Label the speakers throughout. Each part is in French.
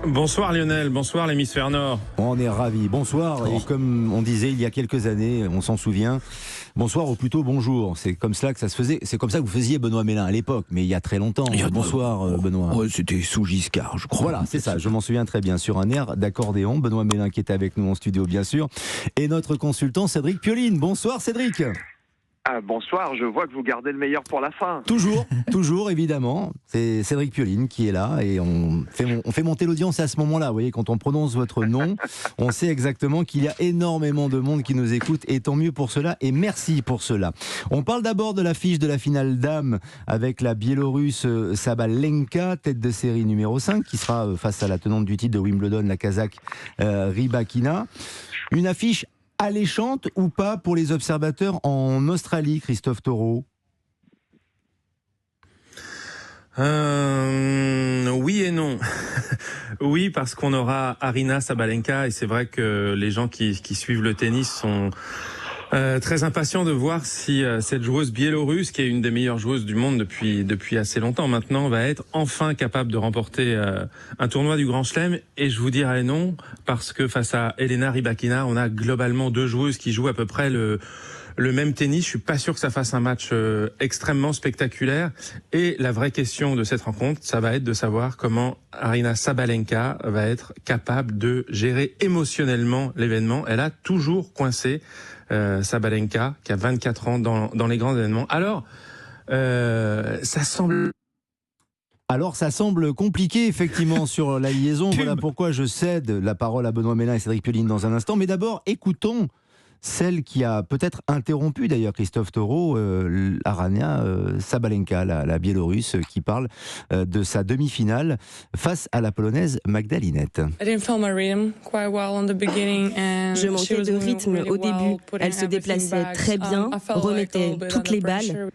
Speaker 1: Bonsoir Lionel, bonsoir l'hémisphère nord.
Speaker 2: On est ravis. Bonsoir. Et comme on disait il y a quelques années, on s'en souvient, bonsoir ou plutôt bonjour. C'est comme cela que ça se faisait. C'est comme ça que vous faisiez Benoît Mélin à l'époque, mais il y a très longtemps. Bonsoir Benoît.
Speaker 3: Ouais, c'était sous Giscard, je crois.
Speaker 2: Voilà, c'est ça, je m'en souviens très bien. Sur un air d'accordéon, Benoît Mélin qui est avec nous en studio bien sûr, et notre consultant Cédric Pioline. Bonsoir Cédric.
Speaker 4: Bonsoir, je vois que vous gardez le meilleur pour la fin.
Speaker 2: Toujours évidemment. C'est Cédric Pioline qui est là et on fait monter l'audience à ce moment-là. Vous voyez, quand on prononce votre nom, on sait exactement qu'il y a énormément de monde qui nous écoute et tant mieux pour cela et merci pour cela. On parle d'abord de l'affiche de la finale dames avec la Biélorusse Sabalenka, tête de série numéro 5, qui sera face à la tenante du titre de Wimbledon, la Kazakh Rybakina. Une affiche alléchante ou pas pour les observateurs en Australie, Christophe Taureau?
Speaker 1: Oui et non. Oui, parce qu'on aura Aryna Sabalenka et c'est vrai que les gens qui suivent le tennis sont très impatients de voir si cette joueuse biélorusse, qui est une des meilleures joueuses du monde depuis assez longtemps maintenant, va être enfin capable de remporter un tournoi du Grand Chelem. Et je vous dirais non, parce que face à Elena Rybakina, on a globalement deux joueuses qui jouent à peu près le même tennis. Je suis pas sûr que ça fasse un match extrêmement spectaculaire. Et la vraie question de cette rencontre, ça va être de savoir comment Aryna Sabalenka va être capable de gérer émotionnellement l'événement. Elle a toujours coincé Sabalenka, qui a 24 ans dans les grands événements. Alors, ça
Speaker 2: semble compliqué effectivement sur la liaison. Voilà pourquoi je cède la parole à Benoît Mélin et Cédric Pioline dans un instant. Mais d'abord, écoutons celle qui a peut-être interrompu d'ailleurs Christophe Taureau, Aryna Sabalenka, la Biélorusse, qui parle de sa demi-finale face à la Polonaise Magda Linette.
Speaker 5: Je manquais de rythme au début. Elle se déplaçait très bien, remettait toutes les balles.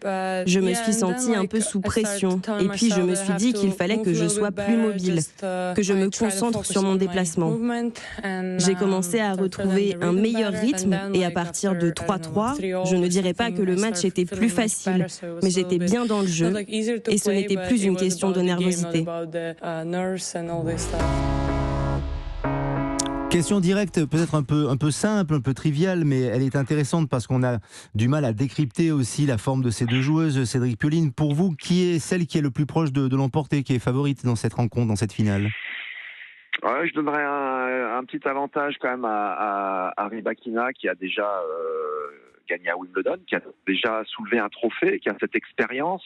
Speaker 5: Je me suis sentie un peu sous pression. Et puis je me suis dit qu'il fallait que je sois plus mobile, que je me concentre sur mon déplacement. J'ai commencé à retrouver un meilleur rythme et à partir de 3-3, je ne dirais pas que le match était plus facile, mais j'étais bien dans le jeu et ce n'était plus une question de nervosité.
Speaker 2: Question directe, peut-être un peu simple, un peu triviale, mais elle est intéressante parce qu'on a du mal à décrypter aussi la forme de ces deux joueuses. Cédric Pioline, pour vous, qui est celle qui est le plus proche de l'emporter, qui est favorite dans cette rencontre, dans cette finale?
Speaker 4: Ouais, je donnerais un petit avantage quand même à Rybakina, qui a déjà gagné à Wimbledon, qui a déjà soulevé un trophée, qui a cette expérience.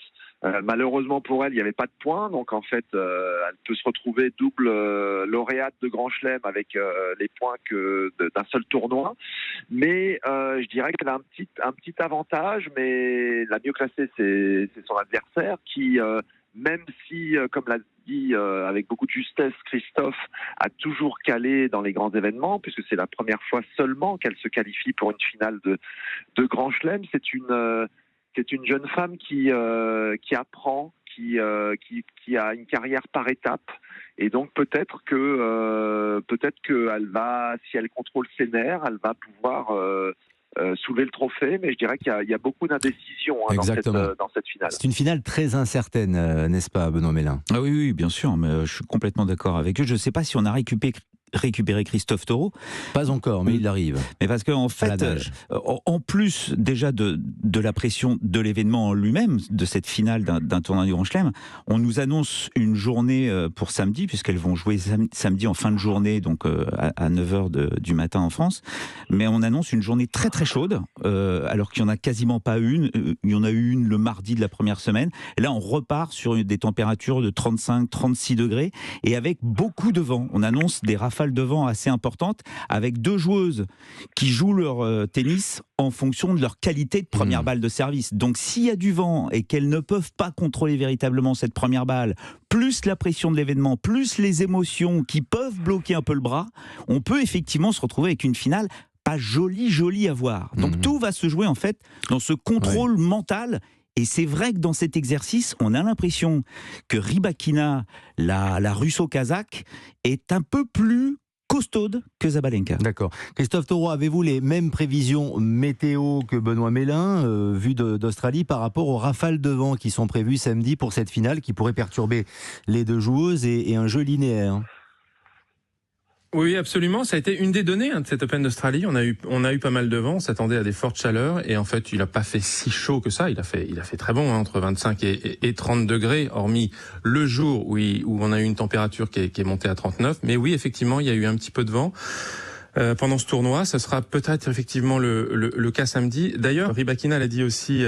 Speaker 4: Malheureusement pour elle, il n'y avait pas de points, donc en fait, elle peut se retrouver double lauréate de Grand Chelem avec les points d'un seul tournoi. Mais je dirais qu'elle a un petit avantage, mais la mieux classée, c'est son adversaire qui, même si, comme l'a dit avec beaucoup de justesse Christophe, a toujours calé dans les grands événements, puisque c'est la première fois seulement qu'elle se qualifie pour une finale de Grand Chelem. C'est une jeune femme qui apprend, qui a une carrière par étapes, et donc peut-être qu'elle va, si elle contrôle ses nerfs, elle va pouvoir soulever le trophée, mais je dirais qu'il y a beaucoup d'indécision dans cette finale.
Speaker 2: C'est une finale très incertaine, n'est-ce pas, Benoît Mélin?
Speaker 3: Ah oui, bien sûr, mais je suis complètement d'accord avec eux. Je ne sais pas si on a récupéré Christophe Taureau.
Speaker 2: Pas encore, mais il arrive.
Speaker 3: Mais parce qu'en fait, en plus déjà de la pression de l'événement en lui-même, de cette finale d'un tournoi du Grand Chelem, on nous annonce une journée pour samedi, puisqu'elles vont jouer samedi en fin de journée, donc à 9h du matin en France. Mais on annonce une journée très très chaude, alors qu'il n'y en a quasiment pas une. Il y en a eu une le mardi de la première semaine. Et là, on repart sur des températures de 35-36 degrés et avec beaucoup de vent. On annonce des rafales de vent assez importantes, avec deux joueuses qui jouent leur tennis en fonction de leur qualité de première balle de service. Donc s'il y a du vent et qu'elles ne peuvent pas contrôler véritablement cette première balle, plus la pression de l'événement, plus les émotions qui peuvent bloquer un peu le bras, on peut effectivement se retrouver avec une finale pas jolie à voir. Donc tout va se jouer en fait dans ce contrôle mental. Et c'est vrai que dans cet exercice, on a l'impression que Rybakina, la russo-kazakh, est un peu plus costaude que Sabalenka.
Speaker 2: D'accord. Christophe Taureau, avez-vous les mêmes prévisions météo que Benoît Mélin, vues d'Australie, par rapport aux rafales de vent qui sont prévues samedi pour cette finale, qui pourrait perturber les deux joueuses et un jeu linéaire?
Speaker 1: Oui, absolument. Ça a été une des données de cet Open d'Australie. On a eu pas mal de vent. On s'attendait à des fortes chaleurs. Et en fait, il a pas fait si chaud que ça. Il a fait très bon, entre 25 et 30 degrés, hormis le jour où on a eu une température qui est montée à 39. Mais oui, effectivement, il y a eu un petit peu de vent. Pendant ce tournoi, ça sera peut-être effectivement le cas samedi. D'ailleurs, Rybakina l'a dit aussi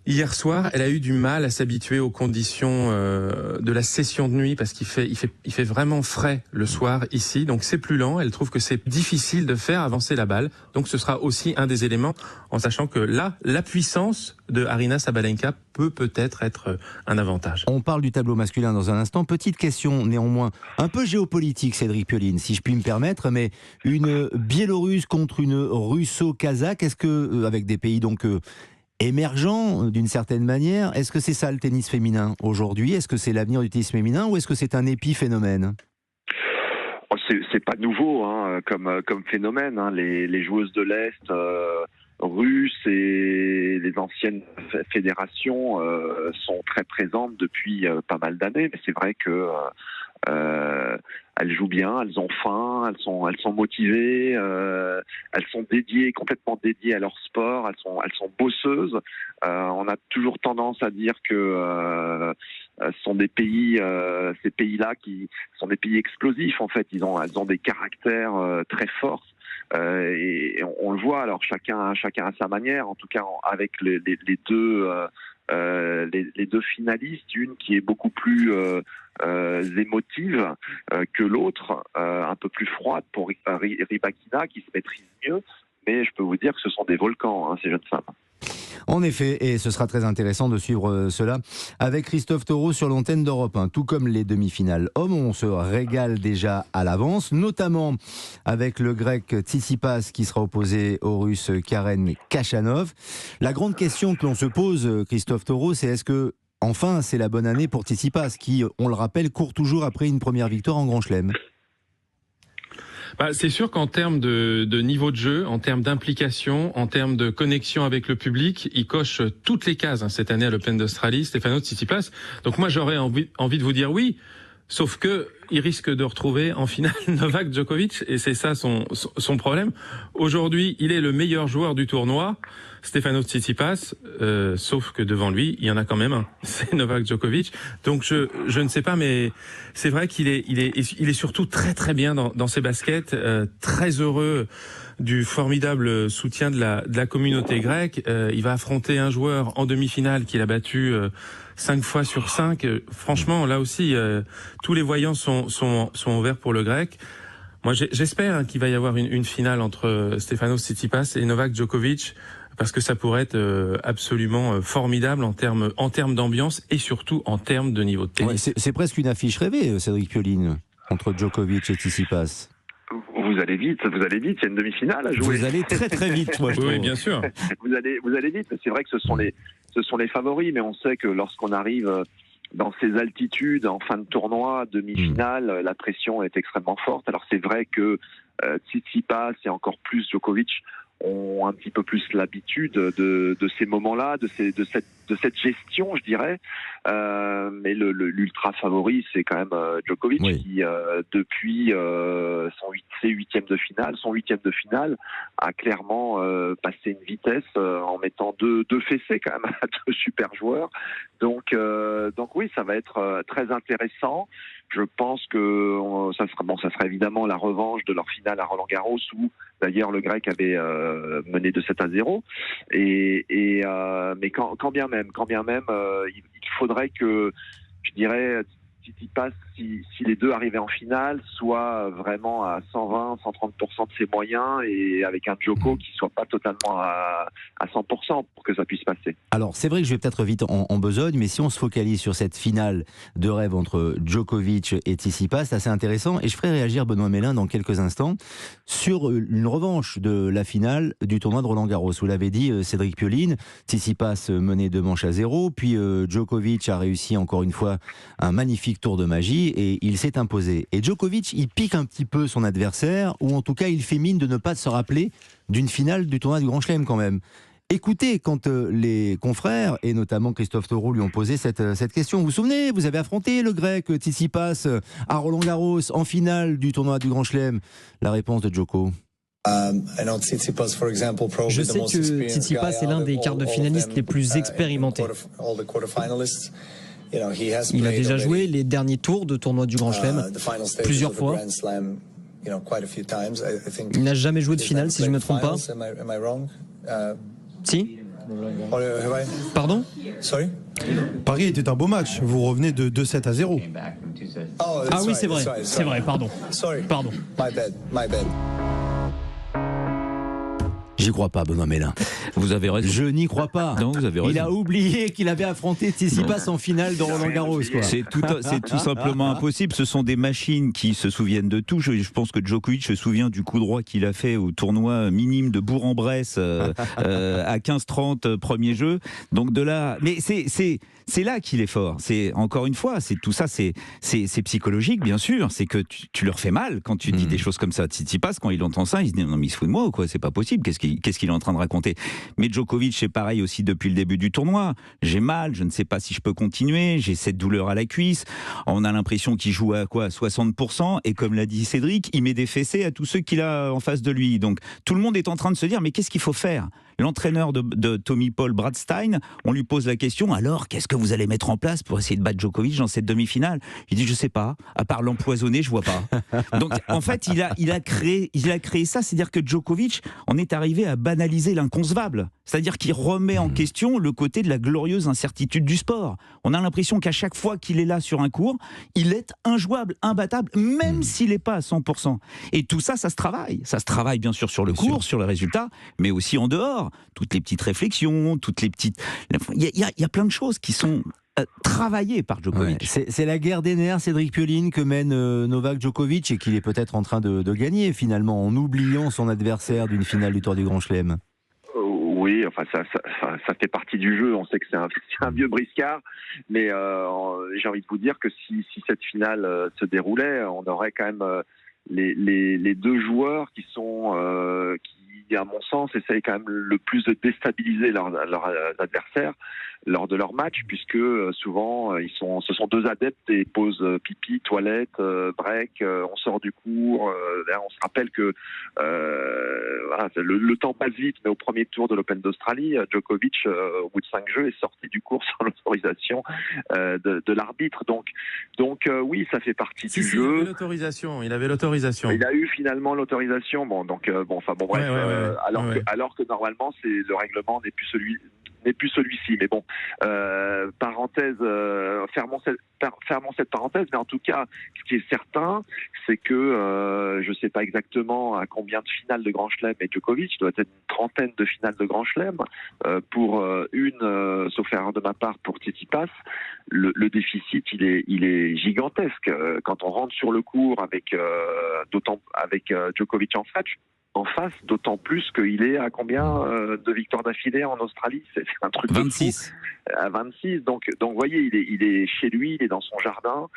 Speaker 1: hier soir, elle a eu du mal à s'habituer aux conditions de la session de nuit parce qu'il fait vraiment frais le soir ici, donc c'est plus lent. Elle trouve que c'est difficile de faire avancer la balle, donc ce sera aussi un des éléments, en sachant que là, la puissance de Aryna Sabalenka peut-être être un avantage.
Speaker 2: On parle du tableau masculin dans un instant. Petite question néanmoins, un peu géopolitique, Cédric Pioline, si je puis me permettre, mais une Biélorusse contre une Russo-Kazakh, est-ce que, avec des pays donc émergent d'une certaine manière, est-ce que c'est ça le tennis féminin aujourd'hui? Est-ce que c'est l'avenir du tennis féminin ou est-ce que c'est un épiphénomène?
Speaker 4: C'est pas nouveau comme phénomène. Les joueuses de l'Est russes et les anciennes fédérations sont très présentes depuis pas mal d'années. Mais c'est vrai que elles jouent bien, elles ont faim, elles sont motivées, elles sont complètement dédiées à leur sport, elles sont bosseuses. On a toujours tendance à dire que ce sont des pays, ces pays-là qui sont des pays explosifs en fait. Elles ont des caractères très forts. Et on le voit. Alors chacun à sa manière. En tout cas, avec les deux finalistes, une qui est beaucoup plus émotive que l'autre, un peu plus froide pour Rybakina qui se maîtrise mieux. Mais je peux vous dire que ce sont des volcans, ces jeunes femmes.
Speaker 2: En effet, et ce sera très intéressant de suivre cela avec Christophe Taureau sur l'antenne d'Europe 1, tout comme les demi-finales hommes. On se régale déjà à l'avance, notamment avec le grec Tsitsipas qui sera opposé au russe Karen Khachanov. La grande question que l'on se pose, Christophe Taureau, c'est est-ce que enfin c'est la bonne année pour Tsitsipas qui, on le rappelle, court toujours après une première victoire en Grand Chelem?
Speaker 1: C'est sûr qu'en termes de niveau de jeu, en termes d'implication, en termes de connexion avec le public, il coche toutes les cases cette année à l'Open d'Australie, Stefanos Tsitsipas. Donc moi j'aurais envie de vous dire oui, sauf que il risque de retrouver en finale Novak Djokovic et c'est ça son problème. Aujourd'hui, il est le meilleur joueur du tournoi, Stefanos Tsitsipas, sauf que devant lui, il y en a quand même un, c'est Novak Djokovic. Donc je ne sais pas, mais c'est vrai qu'il est surtout très très bien dans ses baskets, très heureux du formidable soutien de la communauté grecque. Il va affronter un joueur en demi-finale qu'il a battu 5 fois sur 5. Franchement, là aussi, tous les voyants sont ouverts pour le grec. Moi, j'espère qu'il va y avoir une finale entre Stefanos Tsitsipas et Novak Djokovic, parce que ça pourrait être absolument formidable en termes d'ambiance et surtout en termes de niveau de tennis.
Speaker 2: Ouais, c'est presque une affiche rêvée, Cédric Pioline, entre Djokovic et Tsitsipas.
Speaker 4: Vous allez vite, il y a une demi-finale à jouer.
Speaker 2: Vous allez très très vite, moi je trouve.
Speaker 1: Oui, bien sûr.
Speaker 4: Vous allez vite, c'est vrai que ce sont les favoris, mais on sait que lorsqu'on arrive dans ces altitudes en fin de tournoi, demi-finale, la pression est extrêmement forte. Alors c'est vrai que Tsitsipas et encore plus Djokovic ont un petit peu plus l'habitude de ces moments-là, de cette gestion, je dirais. Mais l'ultra favori, c'est quand même Djokovic, oui, qui depuis son huitième de finale, a clairement passé une vitesse en mettant deux fessées quand même à deux super joueurs. Donc oui, ça va être très intéressant. Je pense que ça sera évidemment la revanche de leur finale à Roland-Garros où d'ailleurs le grec avait mené de 7-0. Mais quand bien même, il faudrait que, je dirais, Tsitsipas, si les deux arrivaient en finale, soit vraiment à 120-130% de ses moyens et avec un Djoko qui soit pas totalement à 100% pour que ça puisse passer.
Speaker 2: Alors c'est vrai que je vais peut-être vite en besogne, mais si on se focalise sur cette finale de rêve entre Djokovic et Tsitsipas, c'est assez intéressant et je ferai réagir Benoît Mélin dans quelques instants sur une revanche de la finale du tournoi de Roland-Garros. Vous l'avez dit, Cédric Pioline, Tsitsipas menait 2-0, puis Djokovic a réussi encore une fois un magnifique tour de magie et il s'est imposé. Et Djokovic, il pique un petit peu son adversaire, ou en tout cas il fait mine de ne pas se rappeler d'une finale du tournoi du Grand Chelem quand même. écouté quand les confrères, et notamment Christophe Taureau, lui ont posé cette question. Vous vous souvenez, vous avez affronté le grec Tsitsipas à Roland-Garros en finale du tournoi du Grand Chelem. La réponse de Djoko.
Speaker 6: Je sais que Tsitsipas est l'un des quarts de finalistes les plus expérimentés. Il a déjà joué les derniers tours de tournoi du Grand Chelem plusieurs fois. Il n'a jamais joué de finale, si je ne me trompe pas. Si. Pardon?
Speaker 7: Paris était un beau match. Vous revenez de 2-7 à 0.
Speaker 6: Ah oui, c'est vrai. C'est vrai, pardon. Pardon.
Speaker 2: J'y crois pas, Benoît Mélin.
Speaker 3: Vous avez raison.
Speaker 2: Je n'y crois pas.
Speaker 3: Non, vous avez raison.
Speaker 2: Il a oublié qu'il avait affronté Tsitsipas en finale de Roland-Garros.
Speaker 3: C'est tout simplement impossible. Ce sont des machines qui se souviennent de tout. Je pense que Djokovic se souvient du coup droit qu'il a fait au tournoi minime de Bourg-en-Bresse à 15-30 premier jeu. Donc de là, mais c'est là qu'il est fort. C'est encore une fois, c'est tout ça, c'est psychologique bien sûr. C'est que tu leur fais mal quand tu dis des choses comme ça. Tsitsipas, quand il entend ça, il se dit non mais il se fout de moi ou quoi? C'est pas possible. Qu'est-ce qu'il est en train de raconter? Mais Djokovic, c'est pareil aussi depuis le début du tournoi. J'ai mal, je ne sais pas si je peux continuer, j'ai cette douleur à la cuisse. On a l'impression qu'il joue à quoi? 60%, et comme l'a dit Cédric, il met des fessées à tous ceux qu'il a en face de lui. Donc tout le monde est en train de se dire mais qu'est-ce qu'il faut faire? L'entraîneur de Tommy Paul, Brad Stein, on lui pose la question, alors qu'est-ce que vous allez mettre en place pour essayer de battre Djokovic dans cette demi-finale? Il dit je sais pas, à part l'empoisonner, je vois pas. Donc en fait il a créé ça, c'est-à-dire que Djokovic en est arrivé à banaliser l'inconcevable, c'est-à-dire qu'il remet en question le côté de la glorieuse incertitude du sport. On a l'impression qu'à chaque fois qu'il est là sur un court, il est injouable, imbattable, même s'il n'est pas à 100%. Et tout ça, ça se travaille bien sûr sur le court, sur les résultats, mais aussi en dehors. Toutes les petites réflexions, toutes les petites... Il y a plein de choses qui sont travaillées par Djokovic.
Speaker 2: Ouais, c'est la guerre des nerfs, Cédric Pioline, que mène Novak Djokovic et qu'il est peut-être en train de gagner finalement, en oubliant son adversaire d'une finale du Tour du Grand Chelem.
Speaker 4: Oui, enfin ça fait partie du jeu. On sait que c'est un vieux briscard, mais j'ai envie de vous dire que si cette finale se déroulait, on aurait quand même les deux joueurs qui sont qui, à mon sens, essayent quand même le plus de déstabiliser leurs adversaires lors de leur match, puisque souvent ce sont deux adeptes des pauses pipi, toilette, break, on sort du cours. On se rappelle que voilà, le temps passe vite, mais au premier tour de l'Open d'Australie, Djokovic, au bout de 5 jeux, est sorti du cours sans l'autorisation de l'arbitre. Donc oui, ça fait partie du jeu.
Speaker 1: Il avait l'autorisation.
Speaker 4: Il a eu finalement l'autorisation. Alors que normalement, le règlement n'est plus celui-ci. Mais bon, parenthèse, fermons cette parenthèse. Mais en tout cas, ce qui est certain, c'est que je ne sais pas exactement à combien de finales de Grand Chelem est Djokovic. Il doit être une trentaine de finales de Grand Chelem. Pour sauf erreur de ma part, pour Tsitsipas, le déficit, il est gigantesque. Quand on rentre sur le court avec Djokovic en face, d'autant plus qu'il est à combien de victoires d'affilée en Australie? C'est un truc
Speaker 3: 26.
Speaker 4: À 26. Donc vous voyez, il est chez lui, il est dans son jardin.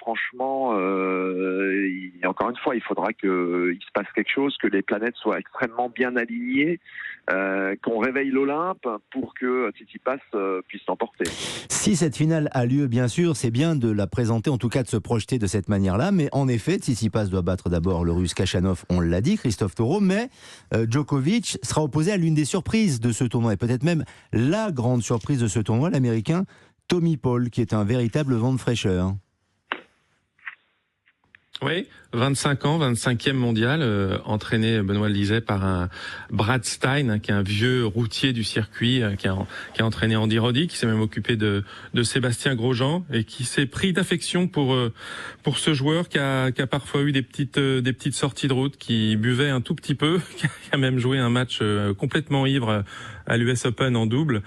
Speaker 4: Franchement, encore une fois, il faudra qu'il se passe quelque chose, que les planètes soient extrêmement bien alignées, qu'on réveille l'Olympe pour que Tsitsipas puisse l'emporter.
Speaker 2: Si cette finale a lieu, bien sûr, c'est bien de la présenter, en tout cas de se projeter de cette manière-là, mais en effet, Tsitsipas doit battre d'abord le Russe Khachanov, on l'a dit, Christophe Taureau, mais Djokovic sera opposé à l'une des surprises de ce tournoi, et peut-être même la grande surprise de ce tournoi, l'Américain Tommy Paul, qui est un véritable vent de fraîcheur.
Speaker 1: Oui, 25 ans, 25e mondial, entraîné, Benoît le disait, par un Brad Stein, qui est un vieux routier du circuit, qui a entraîné Andy Roddick, qui s'est même occupé de Sébastien Grosjean, et qui s'est pris d'affection pour ce joueur qui a parfois eu des petites sorties de route, qui buvait un tout petit peu, qui a même joué un match complètement ivre à l'US Open en double.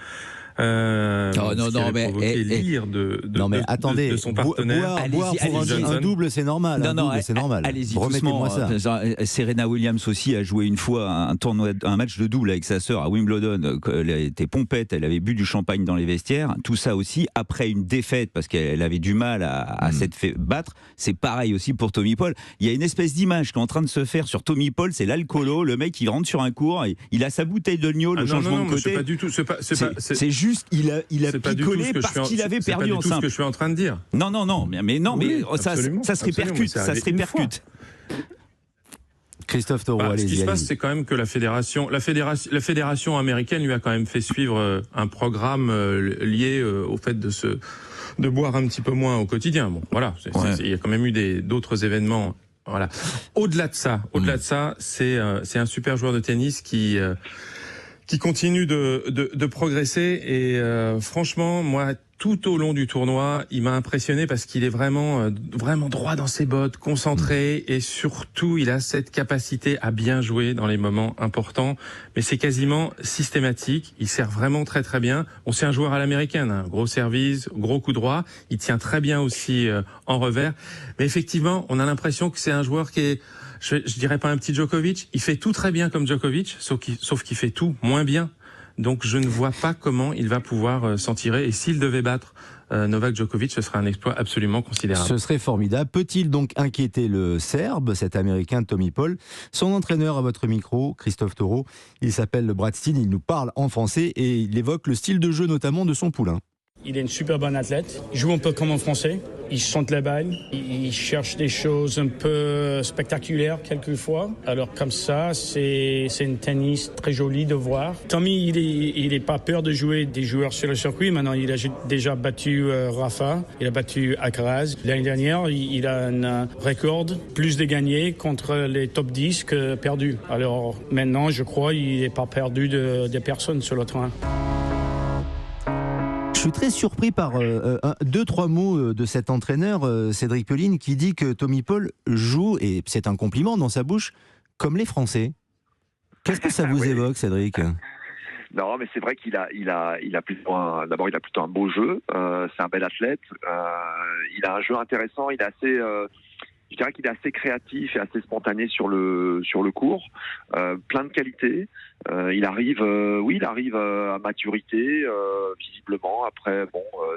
Speaker 2: attendez,
Speaker 1: de son partenaire.
Speaker 2: Boire pour un double, c'est normal. C'est normal.
Speaker 3: Allez-y,
Speaker 2: remettez-moi ça.
Speaker 3: Serena Williams aussi a joué une fois un match de double avec sa sœur à Wimbledon. Elle était pompette, elle avait bu du champagne dans les vestiaires. Tout ça aussi après une défaite parce qu'elle avait du mal à s'être fait battre. C'est pareil aussi pour Tommy Paul. Il y a une espèce d'image qui est en train de se faire sur Tommy Paul, c'est l'alcoolo, le mec qui rentre sur un court, il a sa bouteille de gnôle, le changement de côté.
Speaker 1: C'est pas du tout.
Speaker 3: C'est juste, il a picolé parce qu'il avait perdu en simple.
Speaker 1: C'est pas du tout ce que je suis en train de dire.
Speaker 3: Non, mais ça se répercute, ça se répercute.
Speaker 2: Christophe Taureau, allez-y.
Speaker 1: Ce qui se passe, c'est quand même que la fédération américaine lui a quand même fait suivre un programme lié au fait de boire un petit peu moins au quotidien. Bon, voilà, il y a quand même eu d'autres événements. Voilà. Au-delà de ça, c'est un super joueur de tennis qui continue de progresser et franchement, moi, tout au long du tournoi, il m'a impressionné parce qu'il est vraiment droit dans ses bottes, concentré et surtout, il a cette capacité à bien jouer dans les moments importants. Mais c'est quasiment systématique. Il sert vraiment très très bien. On sait un joueur à l'américaine, hein, gros service, gros coup droit. Il tient très bien aussi en revers. Mais effectivement, on a l'impression que c'est un joueur qui est, je dirais pas un petit Djokovic. Il fait tout très bien comme Djokovic, sauf qu'il fait tout moins bien. Donc je ne vois pas comment il va pouvoir s'en tirer. Et s'il devait battre Novak Djokovic, ce serait un exploit absolument considérable.
Speaker 2: Ce serait formidable. Peut-il donc inquiéter le Serbe, cet Américain Tommy Paul? Son entraîneur à votre micro, Christophe Taureau, il s'appelle Brad Stine, il nous parle en français et il évoque le style de jeu notamment de son poulain.
Speaker 8: Il est une super bonne athlète. Il joue un peu comme en français. Il sente la balle. Il cherche des choses un peu spectaculaires quelquefois. Alors comme ça, c'est un tennis très joli de voir. Tommy, il est pas peur de jouer des joueurs sur le circuit. Maintenant, il a déjà battu Rafa. Il a battu Alcaraz. L'année dernière, il a un record plus de gagnés contre les top 10 que perdus. Alors maintenant, je crois, il n'est pas perdu de personne sur le terrain.
Speaker 2: Je suis très surpris par 2-3 mots de cet entraîneur, Cédric Pioline, qui dit que Tommy Paul joue, et c'est un compliment dans sa bouche, comme les Français. Qu'est-ce que ça vous évoque, Cédric ?
Speaker 4: Non, mais c'est vrai qu'il a plutôt d'abord il a plutôt un beau jeu. C'est un bel athlète. Il a un jeu intéressant. Il est assez je dirais qu'il est assez créatif et assez spontané sur le court, plein de qualités. Il arrive à maturité, visiblement. Après,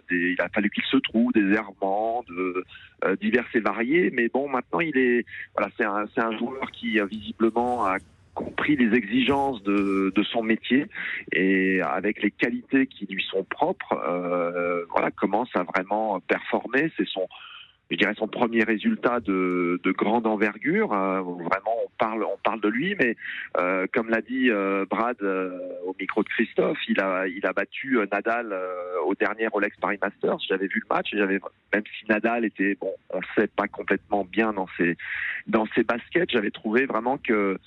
Speaker 4: il a fallu qu'il se trouve des errements divers et variés. Mais bon, maintenant, c'est un joueur qui visiblement a compris les exigences de son métier et avec les qualités qui lui sont propres, commence à vraiment performer. C'est son premier résultat de grande envergure. Vraiment, on parle de lui, mais comme l'a dit Brad au micro de Christophe, il a battu Nadal au dernier Rolex Paris Masters. J'avais vu le match, même si Nadal était, on le sait, pas complètement bien dans ses baskets, j'avais trouvé vraiment que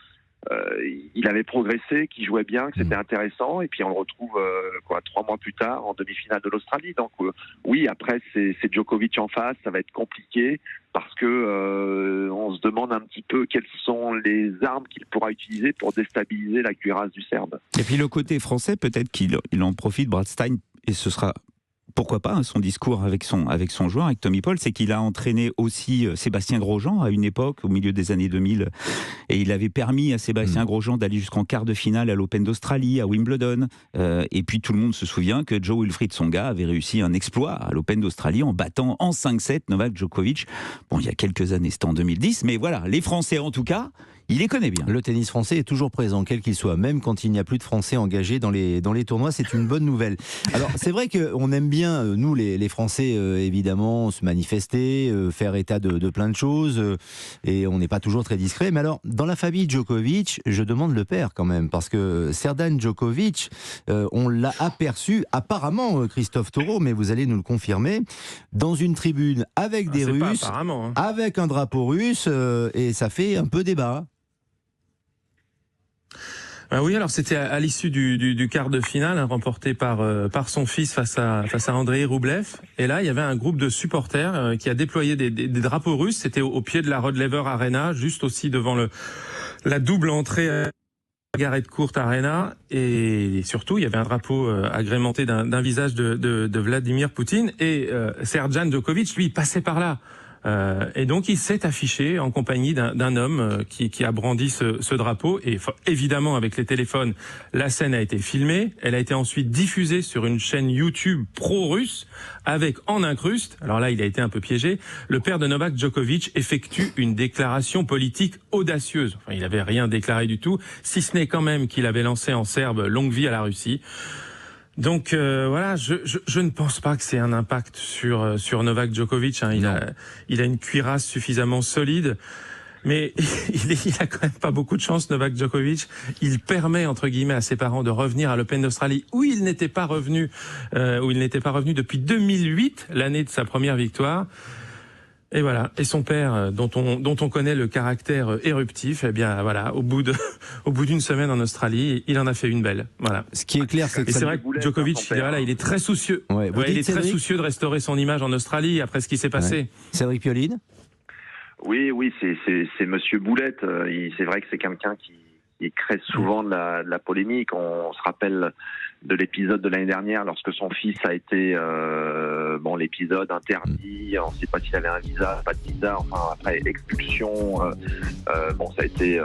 Speaker 4: il avait progressé, qu'il jouait bien, que c'était intéressant, et puis on le retrouve 3 mois plus tard en demi-finale de l'Australie. Donc oui, après c'est Djokovic en face, ça va être compliqué parce que on se demande un petit peu quelles sont les armes qu'il pourra utiliser pour déstabiliser la cuirasse du Serbe.
Speaker 3: Et puis le côté français, peut-être qu'il en profite, Brad Stine, et ce sera pourquoi pas, son discours avec son joueur, avec Tommy Paul, c'est qu'il a entraîné aussi Sébastien Grosjean à une époque, au milieu des années 2000, et il avait permis à Sébastien Grosjean d'aller jusqu'en quart de finale à l'Open d'Australie, à Wimbledon, et puis tout le monde se souvient que Joe-Wilfried Tsonga avait réussi un exploit à l'Open d'Australie en battant en 5-7 Novak Djokovic. Bon, il y a quelques années, c'était en 2010, mais voilà, les Français en tout cas, il les connaît bien.
Speaker 2: Le tennis français est toujours présent, quel qu'il soit, même quand il n'y a plus de Français engagés dans les tournois, c'est une bonne nouvelle. Alors c'est vrai qu'on aime bien, nous les Français, évidemment, se manifester, faire état de plein de choses, et on n'est pas toujours très discret. Mais alors, dans la famille Djokovic, je demande le père quand même, parce que Serdan Djokovic, on l'a aperçu, apparemment, Christophe Taureau, mais vous allez nous le confirmer, dans une tribune avec des Russes, avec un drapeau russe, et ça fait un peu débat.
Speaker 1: Oui, alors c'était à l'issue du quart de finale, remporté par son fils face à Andrei Rublev. Et là, il y avait un groupe de supporters qui a déployé des drapeaux russes. C'était au pied de la Rod Laver Arena, juste aussi devant la double entrée Margaret Court Arena, et surtout il y avait un drapeau agrémenté d'un visage de Vladimir Poutine, et Serdjan Djokovic, lui, passait par là. Et donc il s'est affiché en compagnie d'un homme qui a brandi ce drapeau, et évidemment avec les téléphones, la scène a été filmée, elle a été ensuite diffusée sur une chaîne YouTube pro-russe avec en incruste, alors là il a été un peu piégé, le père de Novak Djokovic effectue une déclaration politique audacieuse. Enfin, il n'avait rien déclaré du tout, si ce n'est quand même qu'il avait lancé en serbe longue vie à la Russie. Donc voilà, je ne pense pas que c'est un impact sur Novak Djokovic. Hein. Il a une cuirasse suffisamment solide, mais il a quand même pas beaucoup de chance, Novak Djokovic. Il permet entre guillemets à ses parents de revenir à l'Open d'Australie où il n'était pas revenu depuis 2008, l'année de sa première victoire. Et voilà. Et son père, dont on connaît le caractère éruptif, eh bien voilà, au bout d'une semaine en Australie, il en a fait une belle. Voilà.
Speaker 2: Ce qui est clair, c'est que
Speaker 1: c'est vrai que Djokovic, il est très soucieux.
Speaker 2: Ouais,
Speaker 1: il est très soucieux de restaurer son image en Australie après ce qui s'est passé.
Speaker 2: Ouais. Cédric Pioline.
Speaker 4: Oui, c'est Monsieur Boulette. C'est vrai que c'est quelqu'un qui crée souvent de la polémique. On se rappelle de l'épisode de l'année dernière lorsque son fils a été l'épisode interdit, on ne sait pas s'il avait un visa, pas de visa, enfin après expulsion, ça a été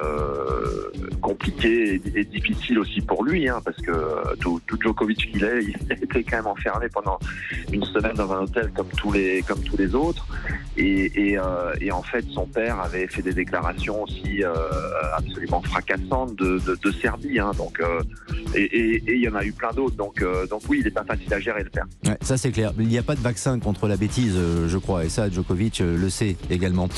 Speaker 4: compliqué et difficile aussi pour lui, hein, parce que tout Djokovic qu'il est, il a été quand même enfermé pendant une semaine dans un hôtel comme tous les autres, et en fait son père avait fait des déclarations aussi absolument fracassantes de Serbie, hein, donc et il y en a eu plein d'autres, donc oui, il n'est pas facile à gérer le père.
Speaker 2: Ouais, ça c'est clair. Il n'y a pas de vaccin contre la bêtise, je crois, et ça Djokovic le sait également.